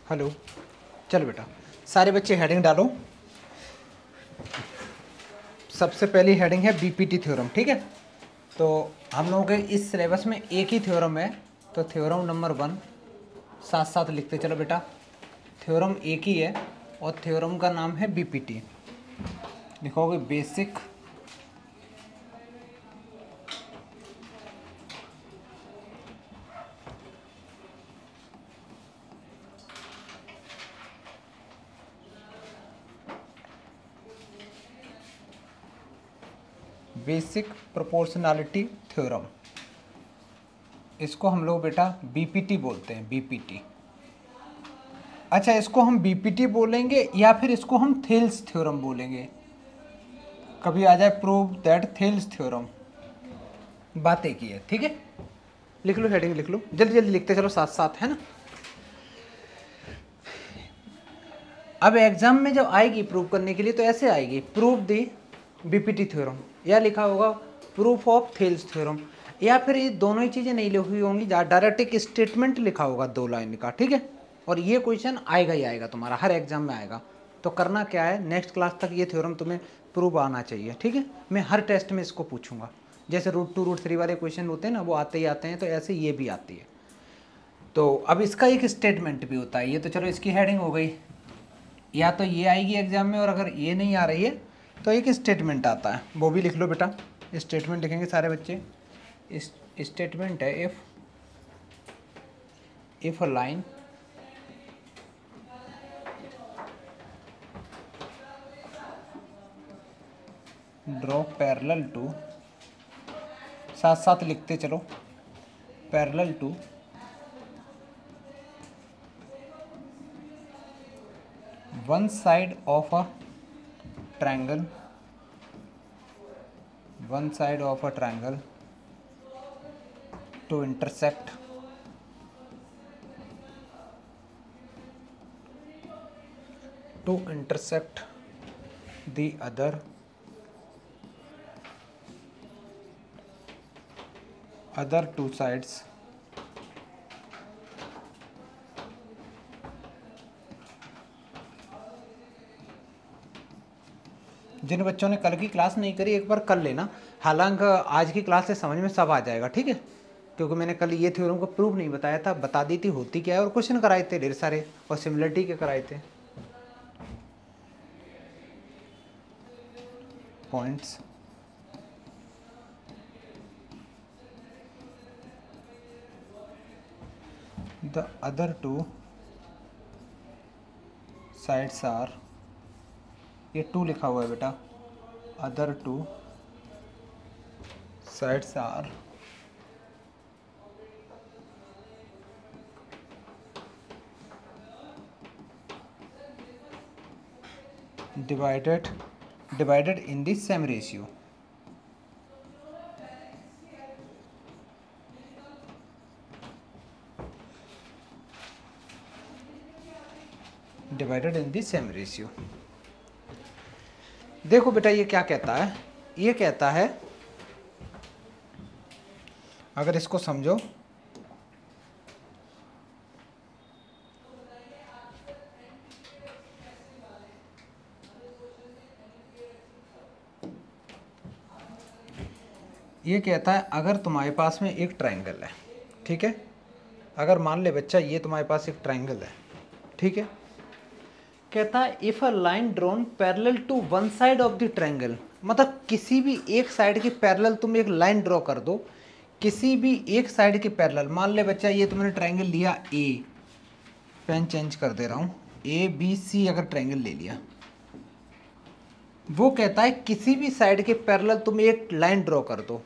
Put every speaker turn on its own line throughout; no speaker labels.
Hello. चलो बेटा, सारे बच्चे हेडिंग डालो। सबसे पहली हेडिंग है बीपीटी थ्योरम, ठीक है। तो हम लोगों के इस सिलेबस में एक ही थ्योरम है, तो थ्योरम नंबर 1 साथ साथ लिखते चलो बेटा। थ्योरम एक ही है और थ्योरम का नाम है बीपीटी। लिखोगे बेसिक प्रोपोर्शनैलिटी थ्योरम। इसको हम लोग बेटा बीपीटी बोलते हैं, बीपीटी। अच्छा, इसको हम बीपीटी बोलेंगे या फिर इसको हम थेल्स थ्योरम बोलेंगे। कभी आ जाए प्रूव दैट थेल्स थ्योरम, बात एक ही है, ठीक है। लिख लो, हेडिंग लिख लो, जल्दी जल्दी लिखते चलो साथ साथ, है ना। अब एग्जाम में जब आएगी प्रूव करने के लिए तो ऐसे आएगी, प्रूव दी बीपीटी थ्योरम, या लिखा होगा प्रूफ ऑफ थेल्स थ्योरम, या फिर ये दोनों ही चीज़ें नहीं लिखी होंगी, डायरेक्ट एक स्टेटमेंट लिखा होगा 2 लाइन का, ठीक है। और ये क्वेश्चन आएगा ही आएगा, तुम्हारा हर एग्जाम में आएगा। तो करना क्या है, नेक्स्ट क्लास तक ये थ्योरम तुम्हें प्रूव आना चाहिए, ठीक है। मैं हर टेस्ट में इसको पूछूंगा, जैसे रूट 2 रूट 3 वाले क्वेश्चन होते हैं ना, वो आते ही आते हैं, तो ऐसे ये भी आती है। तो अब इसका एक स्टेटमेंट भी होता है। ये तो चलो इसकी हेडिंग हो गई, या तो ये आएगी एग्जाम में, और अगर ये नहीं आ रही है तो एक स्टेटमेंट आता है, वो भी लिख लो बेटा। स्टेटमेंट लिखेंगे सारे बच्चे। स्टेटमेंट है if a line draw parallel to, साथ साथ लिखते चलो, parallel to one side of a triangle, one side of a triangle to intersect the other two sides जिन बच्चों ने कल की क्लास नहीं करी एक बार कर लेना, हालांकि आज की क्लास से समझ में सब आ जाएगा, ठीक है। क्योंकि मैंने कल ये थ्योरम को प्रूव नहीं बताया था, बता दी थी होती क्या है, और क्वेश्चन कराए थे ढेर सारे, और सिमिलरिटी के कराए थे। Points the other two sides are, ये 2 लिखा हुआ है बेटा, other two sides are divided in the same ratio. Divided in the same ratio. देखो बेटा ये क्या कहता है, ये कहता है, अगर इसको समझो, ये कहता है अगर तुम्हारे पास में एक ट्रायंगल है, ठीक है। अगर मान ले बच्चा ये तुम्हारे पास एक ट्रायंगल है, ठीक है। कहता है if a line drawn parallel to one side of the triangle, मतलब किसी भी एक साइड के पैरेलल तुम एक लाइन ड्रॉ कर दो, किसी भी एक साइड के पैरेलल। मान ले बच्चा ये तुमने ट्रायंगल लिया ए, पेन चेंज कर दे रहा हूँ, ए बी सी अगर ट्रायंगल ले लिया, वो कहता है किसी भी साइड के पैरेलल तुम एक लाइन ड्रॉ कर दो,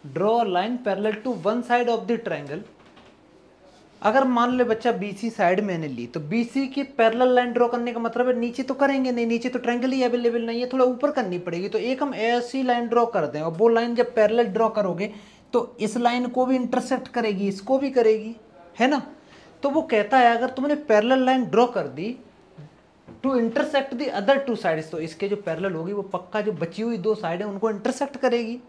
draw a line parallel to one side of the triangle. अगर मान ले बच्चा बीसी साइड मैंने ली, तो बीसी की पैरेलल लाइन ड्रॉ करने का मतलब है नीचे तो करेंगे नहीं, नीचे तो ट्रायंगल ही अवेलेबल नहीं है, थोड़ा ऊपर करनी पड़ेगी। तो एक हम ऐसी लाइन ड्रॉ कर दें, और वो लाइन जब पैरेलल ड्रॉ करोगे तो इस लाइन को भी इंटरसेक्ट करेगी, इसको भी करेगी, है ना। तो वो कहता है अगर तुमने पैरेलल लाइन ड्रॉ कर दी to intersect the other two sides, तो इसके जो पैरेलल होगी वो पक्का जो बची हुई 2 साइड है उनको इंटरसेक्ट करेगी।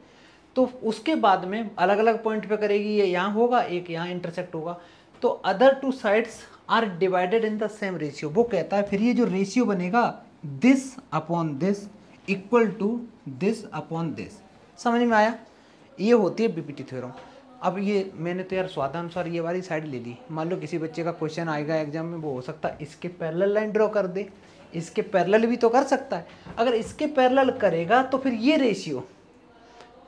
तो उसके बाद में अलग अलग पॉइंट पे करेगी, ये यहाँ होगा, एक यहाँ इंटरसेक्ट होगा। तो other two sides are divided in the same ratio. वो कहता है फिर ये जो रेशियो बनेगा this upon this equal to this upon this. समझ में आया? ये होती है बीपीटी थ्योरम। अब ये मैंने तो यार स्वादानुसार ये वाली साइड ले ली। मान लो किसी बच्चे का क्वेश्चन आएगा एग्जाम में, वो हो सकता है इसके पैरेलल लाइन ड्रॉ कर दे, इसके पैरेलल भी तो कर सकता है। अगर इसके पैरेलल करेगा तो फिर ये रेशियो,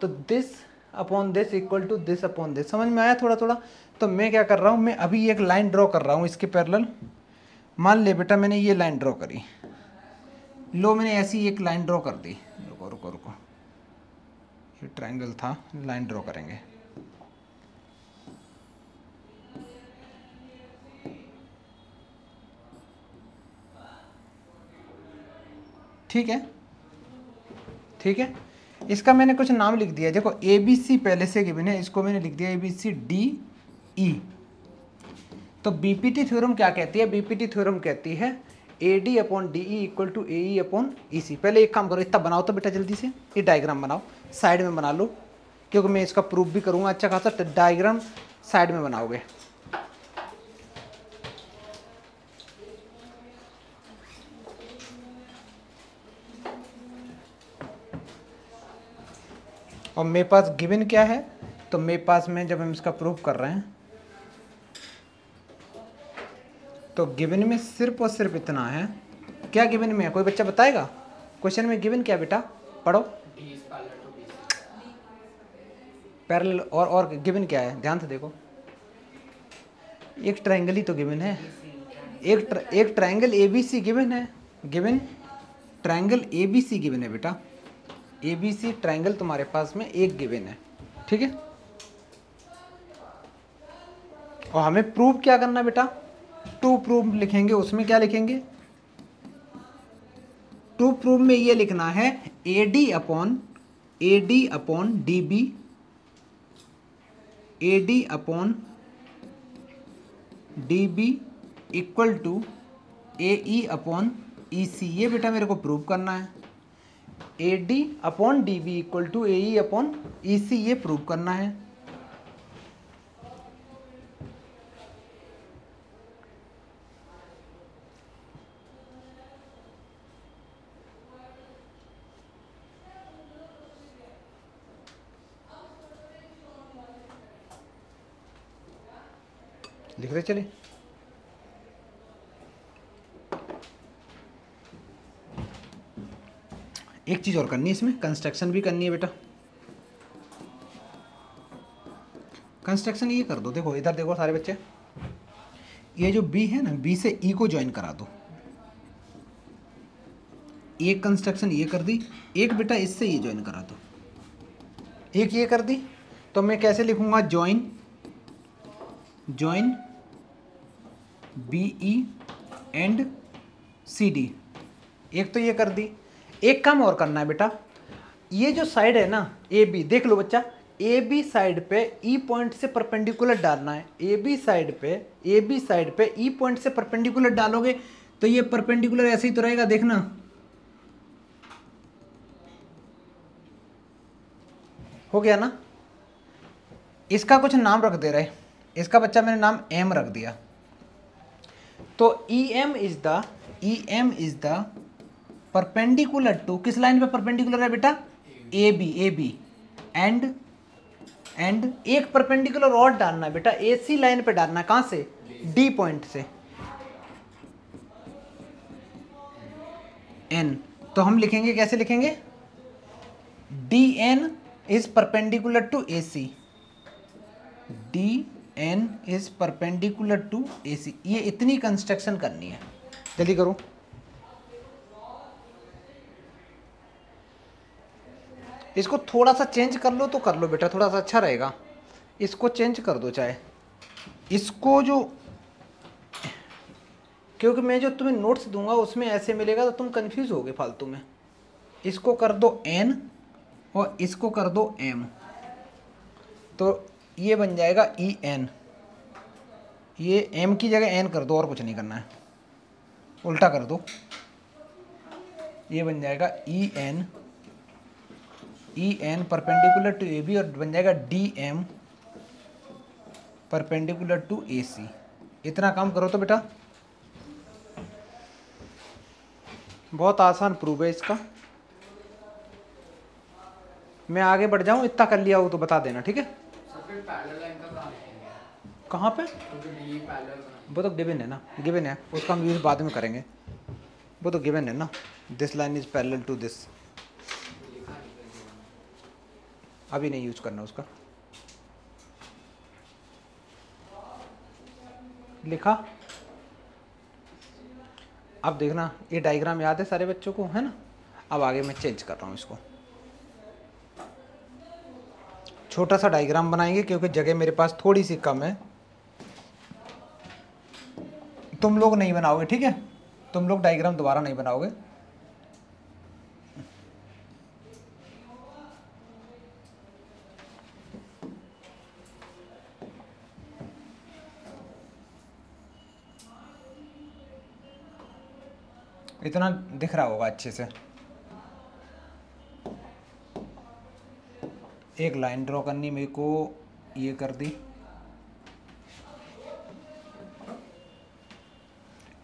तो this upon this equal to this upon this. समझ में आया थोड़ा थोड़ा? तो मैं क्या कर रहा हूँ, मैं अभी एक लाइन ड्रॉ कर रहा हूँ इसके पैरेलल। मान ले बेटा मैंने ये लाइन ड्रॉ करी, लो मैंने ऐसी एक लाइन ड्रॉ कर दी। रुको रुको रुको, ये ट्रायंगल था, लाइन ड्रॉ करेंगे। ठीक है, ठीक है। इसका मैंने कुछ नाम लिख दिया। देखो ए बी सी पहले से गिवन है, इसको मैंने लिख दिया A B C D E. तो बीपीटी थ्योरम क्या कहती है? बीपीटी थ्योरम कहती है A D upon D E equal to A E upon E C. पहले एक काम करो, इतना बनाओ तो बेटा जल्दी से, ये डायग्राम बनाओ, साइड में बना लो, क्योंकि मैं इसका प्रूफ भी करूँगा अच्छा खासा। डायग्राम साइड में बनाओगे। और मेरे पास गिवन क्या है, तो मेरे पास में जब हम इसका प्रूफ कर रहे हैं तो गिवन में सिर्फ और सिर्फ इतना है। क्या गिवन में है, कोई बच्चा बताएगा? क्वेश्चन में गिवन क्या बेटा, पढ़ो। पैरेलल और गिवन क्या है, ध्यान से देखो। एक ट्रायंगल ही तो गिवन है, एक ट्रायंगल एबीसी गिवन है। गिवन ट्रायंगल एबीसी गिवन है बेटा, एबीसी ट्रायंगल तुम्हारे पास में एक गिवन है। ठीक है, और हमें प्रूव क्या करना बेटा, टू प्रूव लिखेंगे। उसमें क्या लिखेंगे, टू प्रूव में ये लिखना है A D upon D B, A D upon D B equal to A E upon E C. ये बेटा मेरे को प्रूव करना है। A D upon D B equal to A E upon E C, ये प्रूव करना है। लिख रहे चले। एक चीज और करनी है, इसमें कंस्ट्रक्शन भी करनी है बेटा। कंस्ट्रक्शन ये कर दो, देखो इधर देखो सारे बच्चे, ये जो बी है ना, बी से ई को ज्वाइन करा दो। एक कंस्ट्रक्शन ये कर दी, एक बेटा इससे ये ज्वाइन करा दो। एक ये कर दी, तो मैं कैसे लिखूंगा, join B E and C D. एक तो ये कर दी। एक काम और करना है बेटा, ये जो साइड है ना ए बी, देख लो बच्चा, ए बी साइड पे ई पॉइंट से परपेंडिकुलर डालना है। ए बी साइड पे ई पॉइंट से परपेंडिकुलर डालोगे तो ये परपेंडिकुलर ऐसे ही तो रहेगा, देखना। हो गया ना? इसका कुछ नाम रख दे रहे, इसका बच्चा मैंने नाम एम रख दिया। तो E M is the perpendicular to, किस लाइन पे परपेंडिकुलर है बेटा, ए बी एंड एक परपेंडिकुलर और डालना है बेटा, ए सी लाइन पे डालना है। कहां से, डी पॉइंट से। एन, तो हम लिखेंगे, कैसे लिखेंगे, D N is perpendicular to A C, D N is perpendicular to A C. ये इतनी कंस्ट्रक्शन करनी है, जल्दी करो। इसको थोड़ा सा चेंज कर लो तो कर लो बेटा, थोड़ा सा अच्छा रहेगा। इसको चेंज कर दो, चाहे इसको जो, क्योंकि मैं जो तुम्हें नोट्स दूंगा उसमें ऐसे मिलेगा तो तुम कंफ्यूज होगे फालतू में। इसको कर दो एन और इसको कर दो एम, तो ये बन जाएगा ई एन। ये एम की जगह एन कर दो, और कुछ नहीं करना है, उल्टा कर दो। ये बन जाएगा E N perpendicular to A B, और बन जाएगा D M perpendicular to A C. इतना काम करो तो बेटा, बहुत आसान प्रूफ है इसका। मैं आगे बढ़ जाऊं, इतना कर लिया हो तो बता देना, ठीक है। कहाँ पे? वो तो गिवन है ना, गिवन है, उसका हम यूज बाद में करेंगे, वो तो गिवन है ना। This line is parallel to this, अभी नहीं यूज करना उसका। लिखा। अब देखना, ये डायग्राम याद है सारे बच्चों को, है ना। अब आगे मैं चेंज कर रहा हूँ इसको, छोटा सा डायग्राम बनाएंगे क्योंकि जगह मेरे पास थोड़ी सी कम है। तुम लोग नहीं बनाओगे, ठीक है, तुम लोग डायग्राम दोबारा नहीं बनाओगे। इतना दिख रहा होगा अच्छे से। एक लाइन ड्रॉ करनी मेरे को, ये कर दी,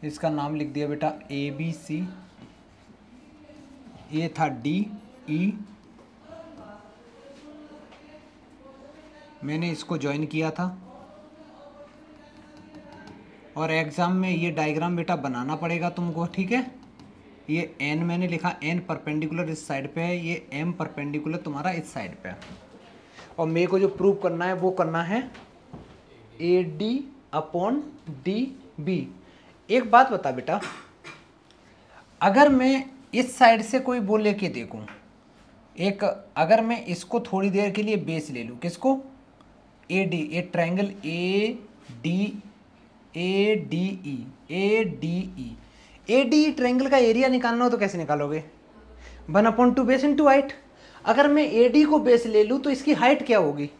इसका नाम लिख दिया बेटा ABC, ये था DE, मैंने इसको ज्वाइन किया था। और एग्जाम में ये डायग्राम बेटा बनाना पड़ेगा तुमको, ठीक है। ये N मैंने लिखा, N परपेंडिकुलर इस साइड पे है, ये M परपेंडिकुलर तुम्हारा इस साइड पे है। और मेरे को जो प्रूव करना है वो करना है AD/DB। एक बात बता बेटा, अगर मैं इस साइड से कोई बोल लेके देखूं, एक अगर मैं इसको थोड़ी देर के लिए बेस ले लूं, किसको? AD, एक ट्रायंगल ADE ट्रायंगल का एरिया निकालना हो तो कैसे निकालोगे? 1/2 बेस इंटू हाइट। अगर मैं AD को बेस ले लूं तो इसकी हाइट क्या होगी?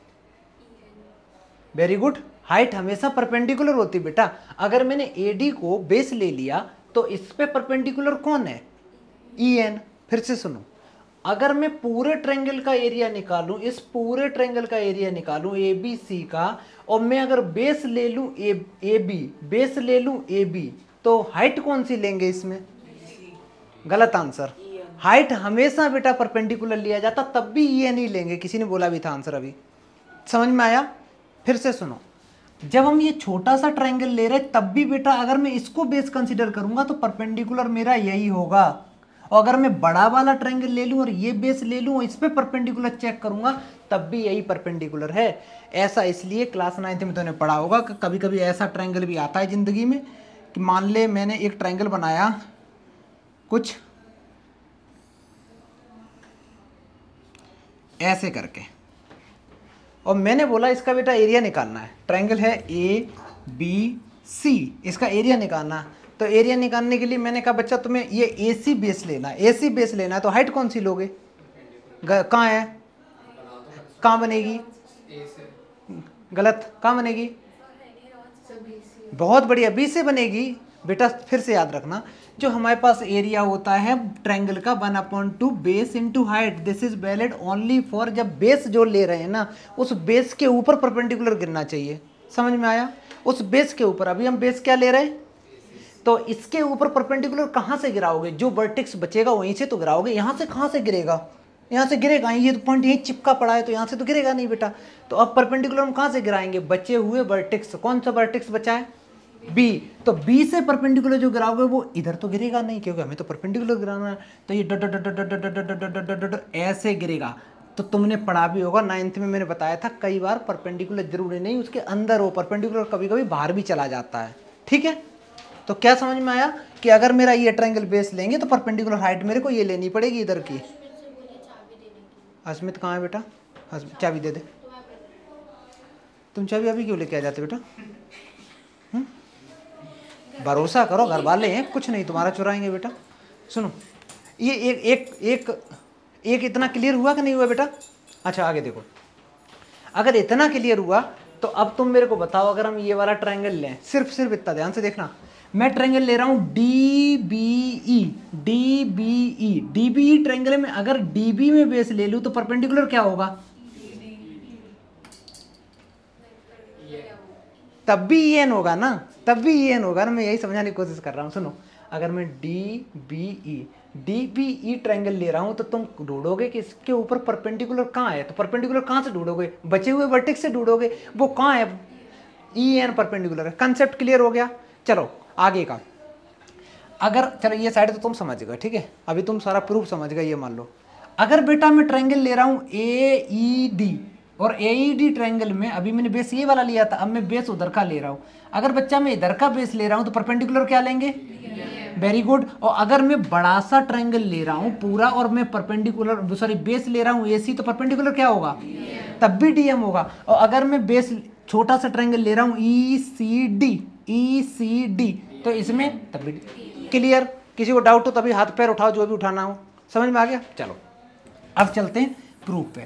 वेरी गुड, हाइट हमेशा परपेंडिकुलर होती बेटा। अगर मैंने AD को बेस ले लिया तो इस पे परपेंडिकुलर कौन है? EN। फिर से सुनो, अगर मैं पूरे ट्रायंगल का एरिया निकालूं, इस पूरे ट्रायंगल का एरिया निकालूं ABC का, और मैं अगर बेस ले लूं AB, बेस ले लूं AB, तो हाइट कौन सी लेंगे इसमें? गलत आंसर। हाइट हमेशा बेटा परपेंडिकुलर लिया जाता, तब भी EN ही लेंगे। किसी ने बोला भी था आंसर अभी, समझ में आया? फिर से सुनो, जब हम ये छोटा सा ट्रायंगल ले रहे तब भी बेटा अगर मैं इसको बेस कंसीडर करूंगा तो परपेंडिकुलर मेरा यही होगा। और अगर मैं बड़ा वाला ट्रायंगल ले लूं और ये बेस ले लूं और इस पे परपेंडिकुलर चेक करूंगा तब भी यही परपेंडिकुलर है। ऐसा इसलिए क्लास 9th में तूने पढ़ा होगा कि कभी कभी ऐसा ट्रायंगल भी आता है जिंदगी में कि मान ले मैंने एक ट्रायंगल बनाया कुछ ऐसे करके, और मैंने बोला इसका बेटा एरिया निकालना है। ट्रायंगल है ABC, इसका एरिया निकालना है। तो एरिया निकालने के लिए मैंने कहा बच्चा तुम्हें ये AC बेस लेना है, AC बेस लेना है, तो हाइट कौन सी लोगे? कहाँ है? कहाँ बनेगी? गलत, कहाँ बनेगी? बहुत बढ़िया, B से बनेगी बेटा। फिर से याद रखना, जो हमारे पास एरिया होता है ट्रायंगल का 1/2 base into height, this is valid only for जब बेस जो ले रहे हैं ना उस बेस के ऊपर परपेंडिकुलर गिरना चाहिए। समझ में आया? उस बेस के ऊपर। अभी हम बेस क्या ले रहे हैं, तो इसके ऊपर परपेंडिकुलर कहाँ से गिराओगे? जो वर्टेक्स बचेगा वहीं से तो गिराओगे। यहाँ से कहाँ से गिरेगा? यहाँ से गिरेगा, ये तो पॉइंट यहीं चिपका पड़ा है तो यहाँ से तो गिरेगा नहीं बेटा। तो अब परपेंडिकुलर हम कहाँ से गिराएंगे? बचे हुए वर्टेक्स। कौन सा वर्टेक्स बचा है? B। तो B से परपेंडिकुलर जो गिराओगे वो इधर तो गिरेगा नहीं, क्योंकि हमें तो परपेंडिकुलर गिराना है। तो ये डट ऐसे गिरेगा। तो तुमने पढ़ा भी होगा 9th में, मैंने बताया था कई बार परपेंडिकुलर जरूरी नहीं उसके अंदर हो, परपेंडिकुलर कभी कभी बाहर भी चला जाता है, ठीक है। तो क्या समझ में आया कि अगर मेरा ये ट्रायंगल बेस लेंगे तो परपेंडिकुलर हाइट मेरे को ये लेनी पड़ेगी इधर की। अस्मित कहाँ है बेटा? चाबी दे दे। तुम चाबी अभी क्यों लेके आ जाते बेटा? भरोसा करो, घर वाले हैं, कुछ नहीं तुम्हारा चुराएंगे बेटा। सुनो, ये एक इतना क्लियर हुआ कि नहीं हुआ बेटा? अच्छा आगे देखो, अगर इतना क्लियर हुआ तो अब तुम मेरे को बताओ, अगर हम ये वाला ट्रायंगल लें, सिर्फ इतना ध्यान से देखना, मैं ट्रायंगल ले रहा हूं DBE ट्रायंगल में अगर DB में बेस ले लूं तो परपेंडिकुलर क्या होगा? तब भी ई एन होगा ना, तब भी ई एन होगा ना। मैं यही समझाने की कोशिश कर रहा हूँ। सुनो, अगर मैं डी बी ई ट्रायंगल ले रहा हूँ तो तुम ढूंढोगे कि इसके ऊपर परपेंडिकुलर कहाँ है। तो परपेंडिकुलर कहाँ से ढूंढोगे? बचे हुए वर्टेक्स से ढूंढोगे। वो कहाँ है? ई एन परपेंडिकुलर है। कंसेप्ट क्लियर हो गया? चलो आगे का। अगर चलो ये साइड तो तुम समझ गए, ठीक है, अभी तुम सारा प्रूफ समझ गए। ये मान लो अगर बेटा मैं ट्रायंगल ले रहा हूँ ए ई डी, और ए ई डी ट्रायंगल में अभी मैंने बेस ये वाला लिया था, अब मैं बेस उधर का ले रहा हूँ। अगर बच्चा मैं इधर का बेस ले रहा हूँ तो परपेंडिकुलर क्या लेंगे? Very good. और अगर मैं बड़ा सा ट्रायंगल ले रहा हूँ पूरा और मैं परपेंडिकुलर सॉरी बेस ले रहा हूँ ए सी, तो परपेंडिकुलर क्या होगा? तब भी डीएम होगा। और अगर मैं बेस छोटा सा ट्रायंगल ले रहा हूँ ई सी डी, तो इसमें तब भी। क्लियर? किसी को डाउट हो तभी हाथ पैर उठाओ, जो भी उठाना हो। समझ में आ गया? चलो अब चलते हैं प्रूफ पे।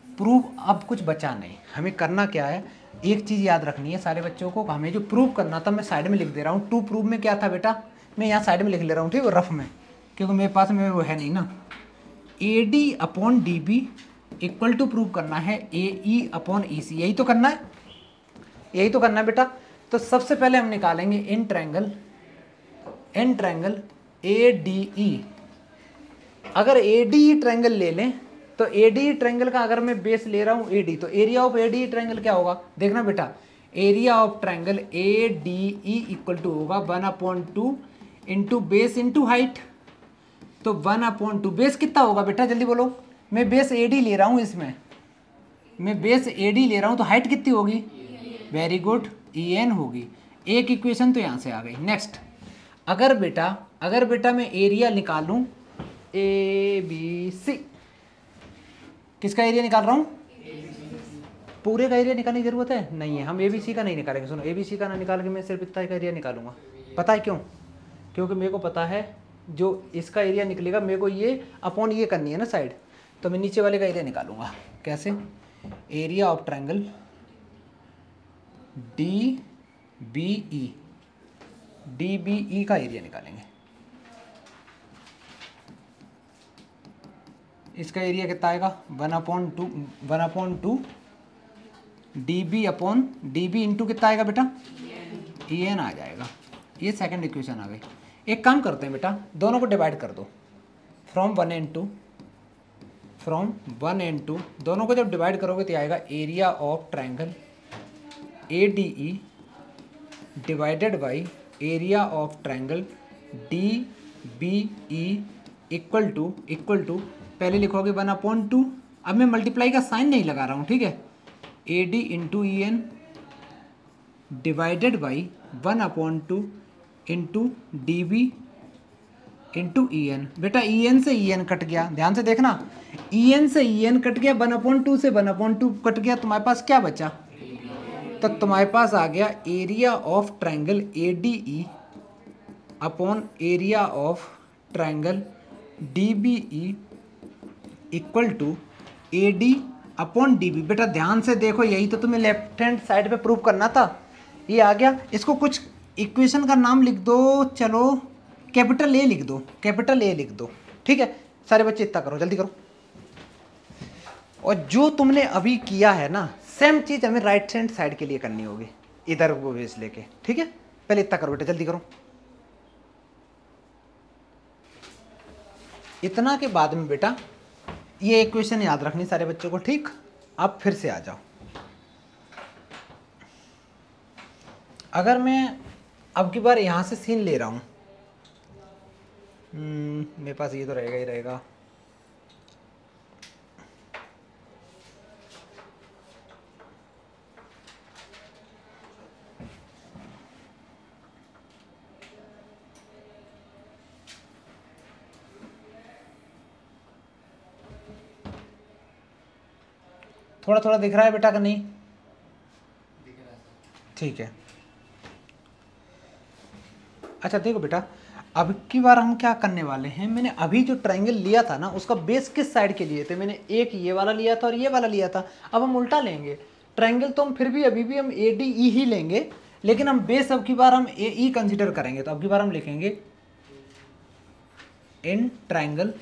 प्रूफ अब कुछ बचा नहीं, हमें करना क्या है, एक चीज़ याद रखनी है सारे बच्चों को। हमें जो प्रूफ करना था मैं साइड में लिख दे रहा हूँ। टू प्रूफ में क्या था बेटा, मैं यहाँ साइड में लिख ले रहा हूँ, ठीक है, रफ में, क्योंकि मेरे पास में वो है नहीं ना। A D upon D B equal to prove करना है ए ई अपॉन ई सी। यही तो करना है, यही तो करना है बेटा। तो सबसे पहले हम निकालेंगे इन ट्रायंगल ए डी ई। अगर ए डी ई ट्रायंगल ले लें तो ए डी ई ट्रायंगल का अगर मैं बेस ले रहा हूँ ए डी, तो area of A D E triangle क्या होगा? देखना बेटा, area of triangle A D E equal to होगा 1/2 इंटू बेस इंटू हाइट। तो 1/2 बेस कितना होगा बेटा, जल्दी बोलो। मैं बेस ए डी ले रहा हूँ, इसमें मैं बेस ए डी ले रहा हूँ, तो हाइट कितनी होगी? वेरी गुड, ई एन होगी। एक इक्वेशन तो यहाँ से आ गई। नेक्स्ट, अगर बेटा मैं एरिया निकालूं ए बी सी, किसका एरिया निकाल रहा हूं? पूरे का एरिया निकालने की जरूरत है नहीं है, हम ए बी सी का नहीं निकालेंगे। सुनो, ए बी सी का ना निकाल के मैं सिर्फ इतना का एरिया निकालूंगा। पता है क्यों? क्योंकि मेरे को पता है जो इसका एरिया निकलेगा मेरे को ये अपॉन ये करनी है ना साइड, तो मैं नीचे वाले का एरिया निकालूंगा। कैसे? Area of triangle D B E का एरिया निकालेंगे। इसका एरिया कितना आएगा? 1/2 D B upon D B into कितना आएगा बेटा? ई एन आ जाएगा। ये सेकंड इक्वेशन आ गई। एक काम करते हैं बेटा, दोनों को डिवाइड कर दो फ्रॉम 1 एंड 2। दोनों को जब डिवाइड करोगे तो आएगा area of triangle A D E divided by area of triangle D B E equal to पहले लिखोगे 1/2। अब मैं मल्टीप्लाई का साइन नहीं लगा रहा हूँ, ठीक है, A D into E N divided by 1/2 into D B into E N. बेटा ई एन से ई एन कट गया, ध्यान से देखना, ई एन से ई एन कट गया, 1/2 से 1/2 कट गया, तुम्हारे पास क्या बचा? तो तुम्हारे पास आ गया area of triangle A D E upon area of triangle D B E equal to A D upon D B. बेटा ध्यान से देखो, यही तो तुम्हें लेफ्ट हैंड साइड पे प्रूव करना था। ये आ गया। इसको कुछ इक्वेशन का नाम लिख दो, चलो कैपिटल ए लिख दो, ठीक है। सारे बच्चे इतना करो, जल्दी करो। और जो तुमने अभी किया है ना, सेम चीज हमें राइट हैंड साइड के लिए करनी होगी, इधर वो बेस लेके, ठीक है। पहले इतना करो बेटा, जल्दी करो। इतना के बाद में बेटा ये इक्वेशन याद रखनी सारे बच्चों को, ठीक। अब फिर से आ जाओ। अगर मैं अब की बार यहां से सीन ले रहा हूं, मेरे पास ये तो रहेगा ही रहेगा। थोड़ा थोड़ा दिख रहा है बेटा का नहीं? ठीक है। अच्छा देखो बेटा, अब की बार हम क्या करने वाले हैं, मैंने अभी जो ट्रायंगल लिया था ना उसका बेस किस साइड के लिए थे? मैंने एक ये वाला लिया था और ये वाला लिया था। अब हम उल्टा लेंगे ट्रायंगल, तो हम फिर भी अभी भी हम ए डी ई ही लेंगे, लेकिन हम बेस अब की बार हम ए ई कंसिडर करेंगे। तो अब की बार हम लिखेंगे in triangle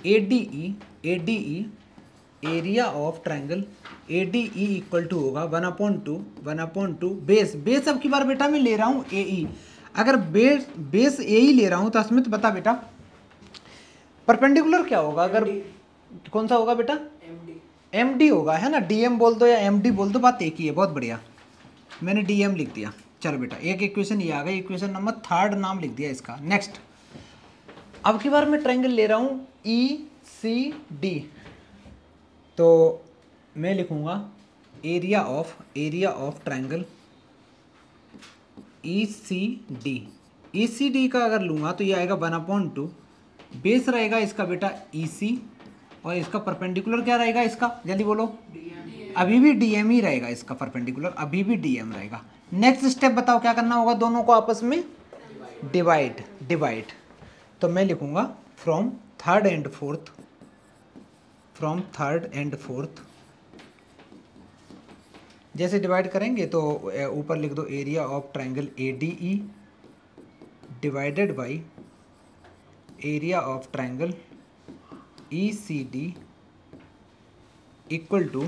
A D E area of triangle ADE equal to होगा 1/2 बेस अब की बार बेटा मैं ले रहा हूँ AE। अगर बेस AE ले रहा हूँ तो अस्मित बता बेटा परपेंडिकुलर क्या होगा? अगर कौन सा होगा बेटा? MD होगा, है ना। DM बोल दो या MD बोल दो, बात एक ही है। बहुत बढ़िया, मैंने DM लिख दिया। चलो बेटा एक इक्वेशन ये आ गई, इक्वेशन नंबर 3 नाम लिख दिया इसका। नेक्स्ट अब की बार मैं ट्रायंगल ले रहा हूँ ECD, तो मैं लिखूंगा एरिया ऑफ ट्रायंगल ECD का अगर लूंगा तो ये आएगा 1/2, बेस रहेगा इसका बेटा EC, और इसका परपेंडिकुलर क्या रहेगा इसका, जल्दी बोलो। अभी भी DM ही रहेगा इसका परपेंडिकुलर, अभी भी DM रहेगा। नेक्स्ट स्टेप बताओ क्या करना होगा? दोनों को आपस में डिवाइड। तो मैं लिखूंगा फ्रॉम थर्ड एंड फोर्थ, जैसे डिवाइड करेंगे तो ऊपर लिख दो area of triangle ADE divided by area of triangle ECD equal to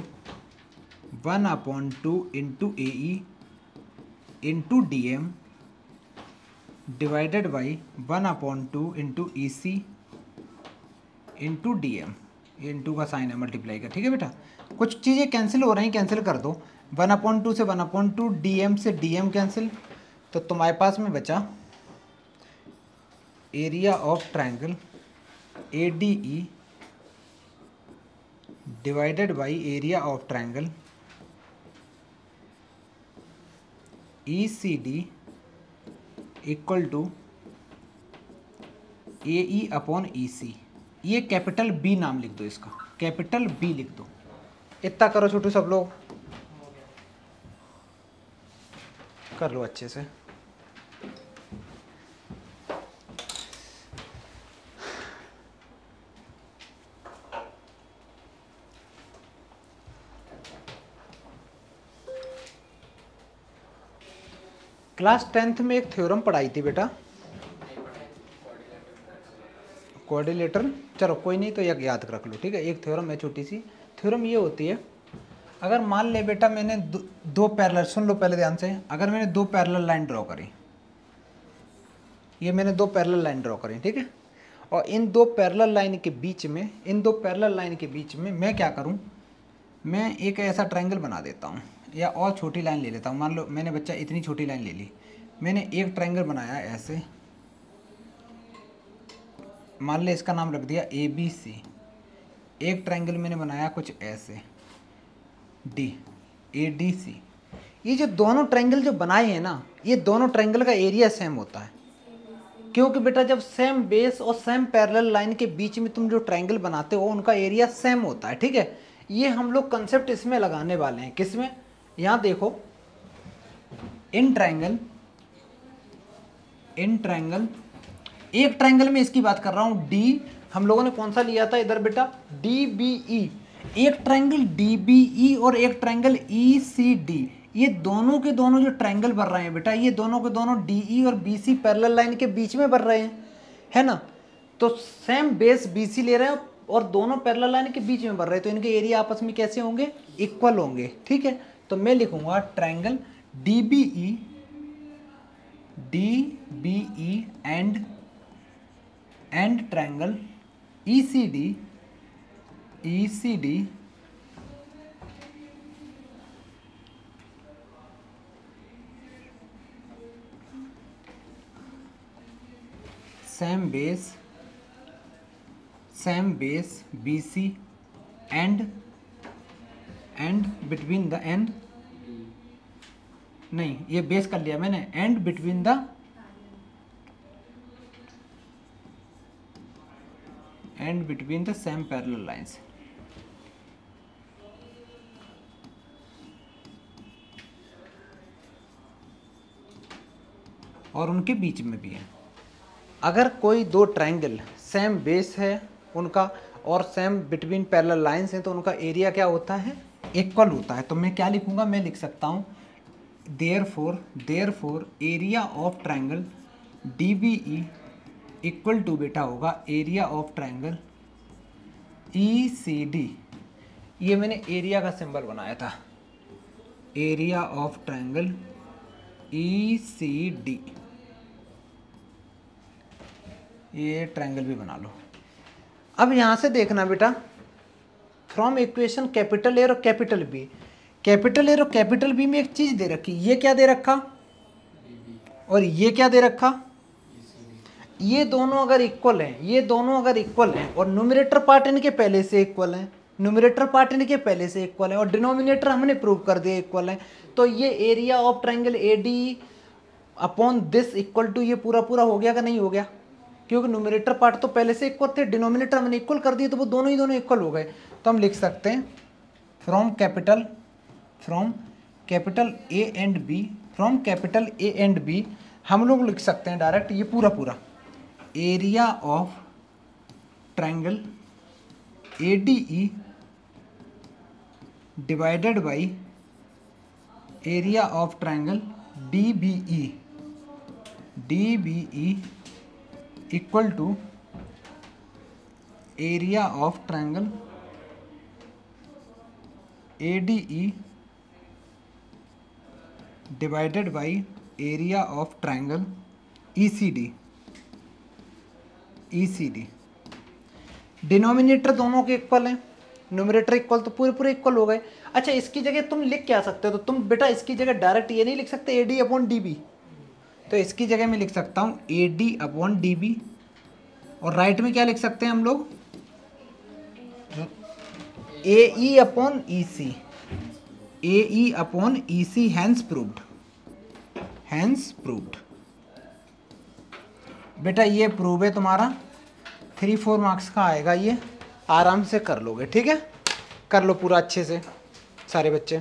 1/2 into AE into DM divided by 1/2 into EC into DM। ये इंटू का साइन है मल्टीप्लाई का, ठीक है बेटा। कुछ चीज़ें कैंसिल हो रही हैं, कैंसिल कर दो। 1/2 से 1/2, DM से DM कैंसिल, तो तुम्हारे पास में बचा area of triangle ADE divided by area of triangle ECD equal to AE upon EC। ये कैपिटल B नाम लिख दो, इसका कैपिटल B लिख दो। इतना करो छोटू, सब लोग कर लो अच्छे से। क्लास 10th में एक थ्योरम पढ़ाई थी बेटा, कोऑर्डिनेटर। चलो कोई नहीं, तो एक याद रख लो, ठीक है। एक थ्योरम है छोटी सी। थ्योरम ये होती है, अगर मान ले बेटा मैंने दो पैरेलल, सुन लो पहले ध्यान से। अगर मैंने दो पैरेलल लाइन ड्रॉ करी, ये मैंने दो पैरेलल लाइन ड्रॉ करी, ठीक है। और इन दो पैरेलल लाइन के बीच में मैं क्या करूं, मैं एक ऐसा ट्रायंगल बना देता हूं, या और छोटी लाइन ले लेता हूं। मान लो मैंने बच्चा इतनी छोटी लाइन ले ली, मैंने एक ट्रायंगल बनाया ऐसे, मान ले इसका नाम रख दिया ABC। एक ट्रायंगल मैंने बनाया कुछ ऐसे ADC। ये जो दोनों ट्रायंगल जो बनाए हैं ना, ये दोनों ट्रायंगल का एरिया सेम होता है, क्योंकि बेटा जब सेम बेस और सेम पैरेलल लाइन के बीच में तुम जो ट्रायंगल बनाते हो उनका एरिया सेम होता है, ठीक है। ये हम लोग कंसेप्ट इसमें लगाने वाले हैं। किसमें? यहाँ देखो, इन ट्रायंगल एक ट्रायंगल में इसकी बात कर रहा हूँ D, हम लोगों ने कौन सा लिया था इधर बेटा, DBE। एक ट्रायंगल DBE और एक ट्रायंगल ECD, ये दोनों के दोनों जो ट्रायंगल बन रहे हैं बेटा, ये दोनों के दोनों DE और BC पैरेलल लाइन के बीच में बन रहे हैं, है ना। तो सेम बेस BC ले रहे हैं और दोनों पैरेलल लाइन के बीच में बन रहे हैं, तो इनके एरिया आपस में कैसे होंगे, इक्वल होंगे, ठीक है। तो मैं लिखूंगा triangle DBE and triangle ECD same base BC and between the नहीं, ये बेस कर लिया मैंने, and between the same parallel lines. और उनके बीच में भी है। अगर कोई दो ट्रायंगल सेम बेस है उनका और सेम बिटवीन पैरेलल लाइंस हैं, तो उनका एरिया क्या होता है, इक्वल होता है। तो मैं क्या लिखूंगा, मैं लिख सकता हूँ therefore area of triangle DBE equal to बेटा होगा एरिया ऑफ ट्रायंगल ECD ये मैंने एरिया का सिंबल बनाया था, एरिया ऑफ ट्रायंगल ECD, ये ट्रायंगल भी बना लो। अब यहाँ से देखना बेटा, फ्रॉम इक्वेशन कैपिटल ए और कैपिटल बी, कैपिटल ए और कैपिटल बी में एक चीज दे रखी, ये क्या दे रखा और ये क्या दे रखा, ये दोनों अगर इक्वल हैं, ये दोनों अगर इक्वल हैं और न्यूमरेटर पार्ट इनके पहले से इक्वल है, न्यूमरेटर पार्ट इनके पहले से इक्वल है और डिनोमिनेटर हमने प्रूव कर दिया इक्वल है, तो ये area of triangle AD upon this equal to ये पूरा पूरा हो गया कि नहीं हो गया, क्योंकि न्यूमरेटर पार्ट तो पहले से इक्वल थे, डिनोमिनेटर हमने इक्वल कर दिए तो वो दोनों ही दोनों इक्वल हो गए। तो हम लिख सकते हैं from capital A and B, from capital A and B हम लोग लिख सकते हैं डायरेक्ट ये पूरा पूरा area of triangle ADE divided by area of triangle DBE equal to area of triangle ADE divided by area of triangle ECD। Denominator दोनों के इक्वल हैं, न्यूमरेटर इक्वल तो पूरे पूरे इक्वल हो गए। अच्छा इसकी जगह तुम लिख क्या सकते हो, तो तुम बेटा इसकी जगह डायरेक्ट ये नहीं लिख सकते AD अपॉन DB, तो इसकी जगह मैं लिख सकता हूँ AD अपॉन DB और राइट में क्या लिख सकते हैं हम लोग AE upon EC, hence proved. बेटा ये प्रूव है तुम्हारा, 3-4 मार्क्स का आएगा, ये आराम से कर लोगे, ठीक है, कर लो पूरा अच्छे से सारे बच्चे।